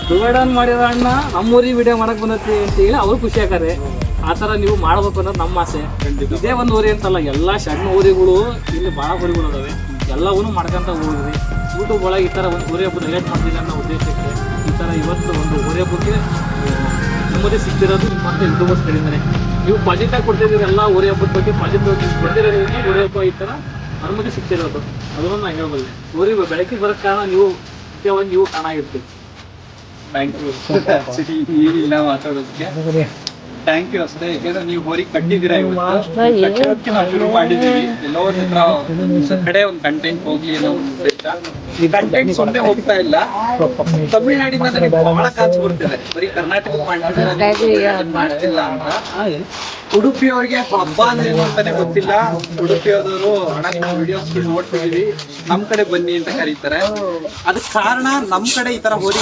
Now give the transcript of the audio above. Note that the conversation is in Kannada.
ಡಿವೈಡನ್ ಮಾಡಿರೋ ಅಣ್ಣ ನಮ್ಮೂರಿಗೆ ವಿಡಿಯೋ ಮಾಡಕ್ ಬಂದೈತಿ ಅಂತ ಹೇಳಿ ಅವ್ರು ಖುಷಿ ಆಗಾರೆ. ಆ ಥರ ನೀವು ಮಾಡಬೇಕು ಅನ್ನೋದು ನಮ್ಮ ಆಸೆ. ಇದೇ ಒಂದು ಊರಿ ಅಂತಲ್ಲ, ಎಲ್ಲ ಸಣ್ಣ ಊರಿಗಳು ಇಲ್ಲಿ ಭಾಳ ಊರಿಗಳು ಅದಾವೆ. ಎಲ್ಲವನ್ನೂ ಮಾಡ್ಕೊಂತ ಹೋಗ್ರಿ. ಯೂಟ್ಯೂಬ್ ಒಳಗೆ ಈ ಥರ ಒಂದು ಊರಿ ಹಬ್ಬದ ಹೈಲೈಟ್ ಮಾಡ್ತೀನಿ ಅನ್ನೋ ಉದ್ದೇಶಕ್ಕೆ ಈ ಥರ ಇವತ್ತು ಒಂದು ಊರಿ ಹಬ್ಬಕ್ಕೆ ನೆಮ್ಮದಿ ಸಿಗ್ತಿರೋದು ಮತ್ತೆ ಯೂಟ್ಯೂಬರ್ಸ್ ಕಡೆಯಿಂದನೇ. ನೀವು ಪಾಸಿಟಿವ್ ಕೊಡ್ತಿದ್ದೀರಿ, ಎಲ್ಲ ಊರಿ ಹಬ್ಬದ ಬಗ್ಗೆ ಪಾಸಿಟಿವ್ ಕೊಡ್ತಿರೋದ್ರಿಂದ ಊರಿ ಹಬ್ಬ ಈ ಥರ ಅನುಮತಿ ಸಿಗ್ತಿರೋದು. ಅದನ್ನು ನಾನು ಹೇಳ್ಬಲ್ಲೆ. ಊರಿ ಬೆಳಕಿಗೆ ಬರೋಕ್ಕೆ ಕಾರಣ ನೀವು ಮುಖ್ಯವಾಗಿ ನೀವು ಕಾಣಾಗಿರ್ತೀವಿ. ಥ್ಯಾಂಕ್ ಯು ಇಲ್ಲ ಮಾತಾಡೋದಕ್ಕೆ ಥ್ಯಾಂಕ್ ಯು ಅಷ್ಟೇ. ಯಾಕೆಂದ್ರೆ ನೀವು ಹೋರಿಗೆ ಕಟ್ಟಿದ್ದೀರಾ, ಇವತ್ತು ನಾವು ಶುರು ಮಾಡಿದ್ದೀವಿ. ಎಲ್ಲೋ ಒಂದು ಕಡೆ ಒಂದು ಕಂಟೆಂಟ್ ಹೋಗ್ಲಿ ಅನ್ನೋ ಈ ಕಂಟೆಂಟ್ ಸುಮ್ಮನೆ ಹೋಗ್ತಾ ಇಲ್ಲ. ತಮಿಳ್ನಾಡಿಂದ ನನಗೆ ಬಹಳ ಕಾಸು ಬರ್ತಿದೆ, ಬರೀ ಕರ್ನಾಟಕ ಮಾಡ್ತಿಲ್ಲ ಅಂತ. ಉಡುಪಿಯವ್ರಿಗೆ ಹಬ್ಬ ಅಂದ್ರೆ ಅಂತಾನೆ ಗೊತ್ತಿಲ್ಲ. ಉಡುಪಿಯವರು ವಿಡಿಯೋಸ್ ನೋಡ್ತಿದೀವಿ, ನಮ್ ಕಡೆ ಬನ್ನಿ ಅಂತ ಕರೀತಾರೆ. ಅದಕ್ಕೆ ಕಾರಣ ನಮ್ ಕಡೆ ಈ ತರ ಹೋರಿ